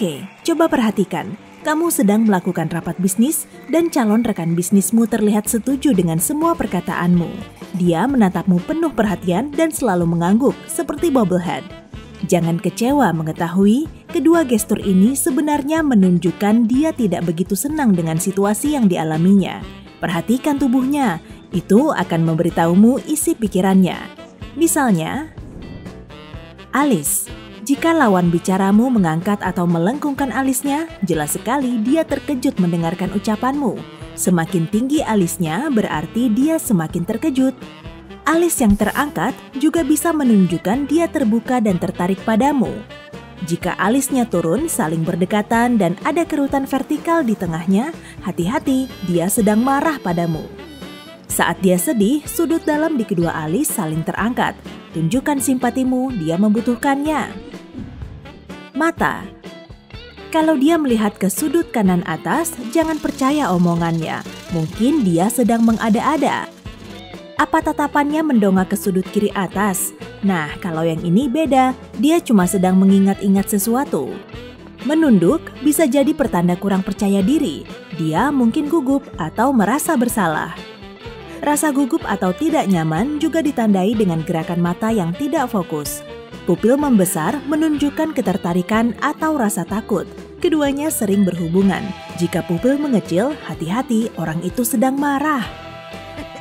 Oke, coba perhatikan. Kamu sedang melakukan rapat bisnis dan calon rekan bisnismu terlihat setuju dengan semua perkataanmu. Dia menatapmu penuh perhatian dan selalu mengangguk seperti bobblehead. Jangan kecewa mengetahui kedua gestur ini sebenarnya menunjukkan dia tidak begitu senang dengan situasi yang dialaminya. Perhatikan tubuhnya, itu akan memberitahumu isi pikirannya. Misalnya, alis. Jika lawan bicaramu mengangkat atau melengkungkan alisnya, jelas sekali dia terkejut mendengarkan ucapanmu. Semakin tinggi alisnya berarti dia semakin terkejut. Alis yang terangkat juga bisa menunjukkan dia terbuka dan tertarik padamu. Jika alisnya turun saling berdekatan dan ada kerutan vertikal di tengahnya, hati-hati, dia sedang marah padamu. Saat dia sedih, sudut dalam di kedua alis saling terangkat. Tunjukkan simpatimu, dia membutuhkannya. Mata. Kalau dia melihat ke sudut kanan atas, jangan percaya omongannya. Mungkin dia sedang mengada-ada. Apa tatapannya mendongak ke sudut kiri atas? Nah, kalau yang ini beda, dia cuma sedang mengingat-ingat sesuatu. Menunduk bisa jadi pertanda kurang percaya diri. Dia mungkin gugup atau merasa bersalah. Rasa gugup atau tidak nyaman juga ditandai dengan gerakan mata yang tidak fokus. Pupil membesar menunjukkan ketertarikan atau rasa takut. Keduanya sering berhubungan. Jika pupil mengecil, hati-hati, orang itu sedang marah.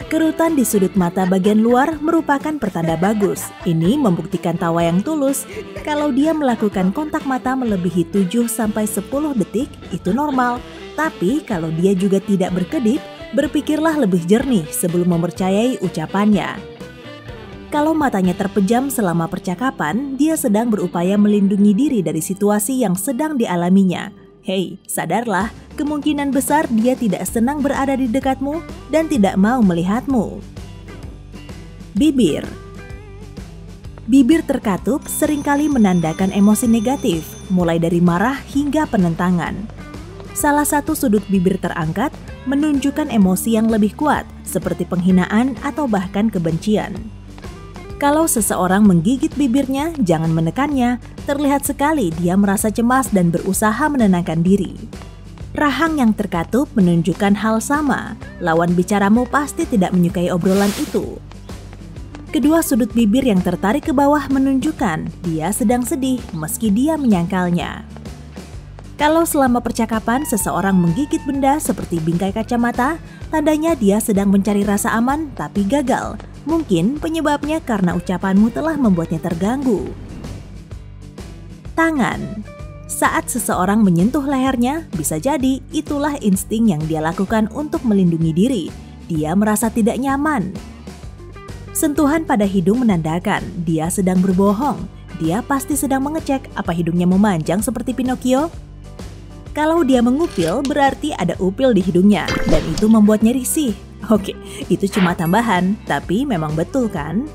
Kerutan di sudut mata bagian luar merupakan pertanda bagus. Ini membuktikan tawa yang tulus. Kalau dia melakukan kontak mata melebihi 7-10 detik, itu normal. Tapi kalau dia juga tidak berkedip, berpikirlah lebih jernih sebelum mempercayai ucapannya. Kalau matanya terpejam selama percakapan, dia sedang berupaya melindungi diri dari situasi yang sedang dialaminya. Hei, sadarlah, kemungkinan besar dia tidak senang berada di dekatmu dan tidak mau melihatmu. Bibir. Bibir terkatup seringkali menandakan emosi negatif, mulai dari marah hingga penentangan. Salah satu sudut bibir terangkat menunjukkan emosi yang lebih kuat, seperti penghinaan atau bahkan kebencian. Kalau seseorang menggigit bibirnya, jangan menekannya. Terlihat sekali dia merasa cemas dan berusaha menenangkan diri. Rahang yang terkatup menunjukkan hal sama. Lawan bicaramu pasti tidak menyukai obrolan itu. Kedua sudut bibir yang tertarik ke bawah menunjukkan dia sedang sedih meski dia menyangkalnya. Kalau selama percakapan seseorang menggigit benda seperti bingkai kacamata, tandanya dia sedang mencari rasa aman tapi gagal. Mungkin penyebabnya karena ucapanmu telah membuatnya terganggu. Tangan. Saat seseorang menyentuh lehernya, bisa jadi itulah insting yang dia lakukan untuk melindungi diri. Dia merasa tidak nyaman. Sentuhan pada hidung menandakan dia sedang berbohong. Dia pasti sedang mengecek apa hidungnya memanjang seperti Pinocchio. Kalau dia mengupil, berarti ada upil di hidungnya, dan itu membuatnya risih. Oke, itu cuma tambahan, tapi memang betul kan?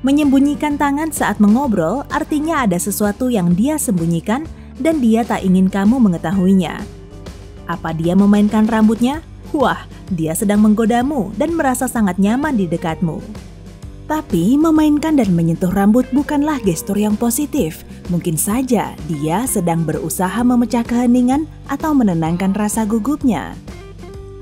Menyembunyikan tangan saat mengobrol artinya ada sesuatu yang dia sembunyikan dan dia tak ingin kamu mengetahuinya. Apa dia memainkan rambutnya? Wah, dia sedang menggodamu dan merasa sangat nyaman di dekatmu. Tapi memainkan dan menyentuh rambut bukanlah gestur yang positif. Mungkin saja dia sedang berusaha memecah keheningan atau menenangkan rasa gugupnya.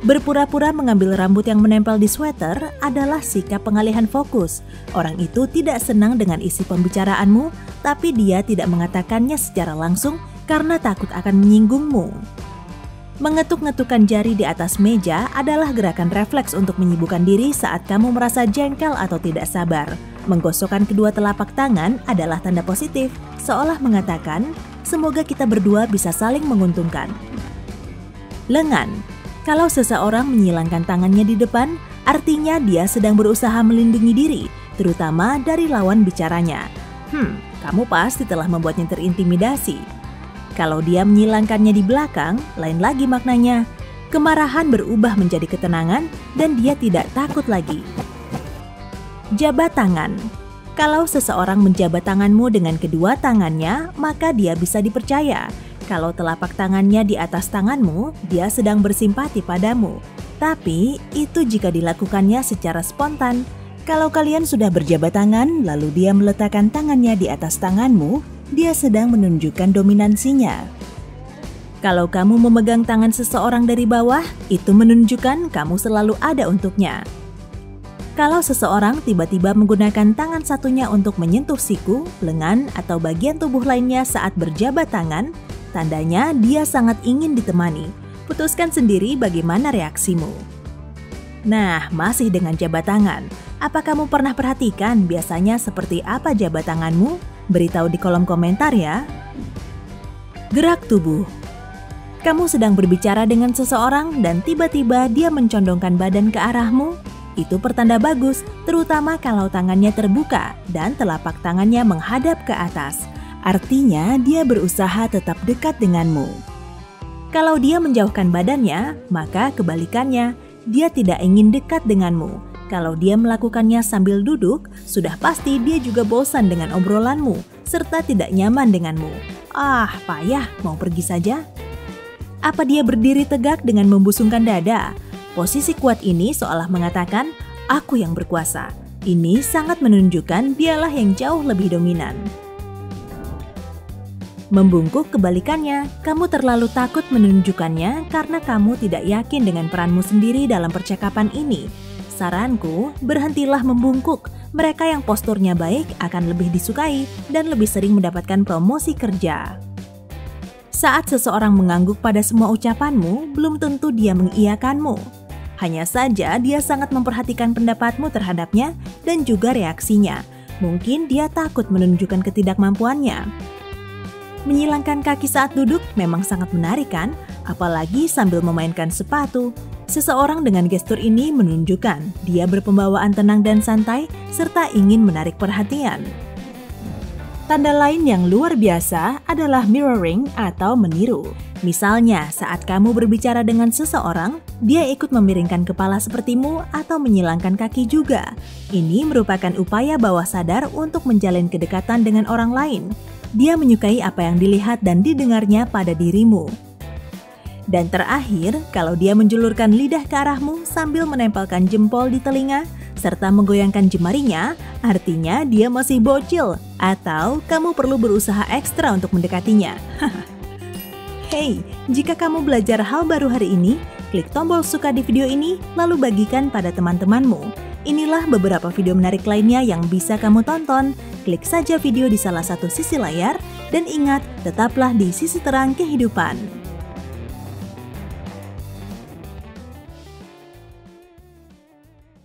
Berpura-pura mengambil rambut yang menempel di sweater adalah sikap pengalihan fokus. Orang itu tidak senang dengan isi pembicaraanmu, tapi dia tidak mengatakannya secara langsung karena takut akan menyinggungmu. Mengetuk-ngetukkan jari di atas meja adalah gerakan refleks untuk menyibukkan diri saat kamu merasa jengkel atau tidak sabar. Menggosokkan kedua telapak tangan adalah tanda positif, seolah mengatakan, semoga kita berdua bisa saling menguntungkan. Lengan. Kalau seseorang menyilangkan tangannya di depan, artinya dia sedang berusaha melindungi diri, terutama dari lawan bicaranya. Kamu pasti telah membuatnya terintimidasi. Kalau dia menyilangkannya di belakang, lain lagi maknanya. Kemarahan berubah menjadi ketenangan dan dia tidak takut lagi. Jabat tangan. Kalau seseorang menjabat tanganmu dengan kedua tangannya, maka dia bisa dipercaya. Kalau telapak tangannya di atas tanganmu, dia sedang bersimpati padamu. Tapi, itu jika dilakukannya secara spontan. Kalau kalian sudah berjabat tangan, lalu dia meletakkan tangannya di atas tanganmu, dia sedang menunjukkan dominansinya. Kalau kamu memegang tangan seseorang dari bawah, itu menunjukkan kamu selalu ada untuknya. Kalau seseorang tiba-tiba menggunakan tangan satunya untuk menyentuh siku, lengan, atau bagian tubuh lainnya saat berjabat tangan, tandanya dia sangat ingin ditemani. Putuskan sendiri bagaimana reaksimu. Nah, masih dengan jabat tangan. Apa kamu pernah perhatikan biasanya seperti apa jabat tanganmu? Beritahu di kolom komentar ya. Gerak tubuh. Kamu sedang berbicara dengan seseorang dan tiba-tiba dia mencondongkan badan ke arahmu. Itu pertanda bagus, terutama kalau tangannya terbuka dan telapak tangannya menghadap ke atas. Artinya dia berusaha tetap dekat denganmu. Kalau dia menjauhkan badannya, maka kebalikannya, dia tidak ingin dekat denganmu. Kalau dia melakukannya sambil duduk, sudah pasti dia juga bosan dengan obrolanmu, serta tidak nyaman denganmu. Ah, payah, mau pergi saja? Apa dia berdiri tegak dengan membusungkan dada? Posisi kuat ini seolah mengatakan, aku yang berkuasa. Ini sangat menunjukkan dialah yang jauh lebih dominan. Membungkuk kebalikannya, kamu terlalu takut menunjukkannya karena kamu tidak yakin dengan peranmu sendiri dalam percakapan ini. Saranku, berhentilah membungkuk. Mereka yang posturnya baik akan lebih disukai dan lebih sering mendapatkan promosi kerja. Saat seseorang mengangguk pada semua ucapanmu, belum tentu dia mengiyakanmu. Hanya saja dia sangat memperhatikan pendapatmu terhadapnya dan juga reaksinya. Mungkin dia takut menunjukkan ketidakmampuannya. Menyilangkan kaki saat duduk memang sangat menarik kan? Apalagi sambil memainkan sepatu. Seseorang dengan gestur ini menunjukkan dia berpembawaan tenang dan santai serta ingin menarik perhatian. Tanda lain yang luar biasa adalah mirroring atau meniru. Misalnya, saat kamu berbicara dengan seseorang, dia ikut memiringkan kepala sepertimu atau menyilangkan kaki juga. Ini merupakan upaya bawah sadar untuk menjalin kedekatan dengan orang lain. Dia menyukai apa yang dilihat dan didengarnya pada dirimu. Dan terakhir, kalau dia menjulurkan lidah ke arahmu sambil menempelkan jempol di telinga, serta menggoyangkan jemarinya, artinya dia masih bocil atau kamu perlu berusaha ekstra untuk mendekatinya. Hey, jika kamu belajar hal baru hari ini, klik tombol suka di video ini lalu bagikan pada teman-temanmu. Inilah beberapa video menarik lainnya yang bisa kamu tonton. Klik saja video di salah satu sisi layar dan ingat, tetaplah di sisi terang kehidupan.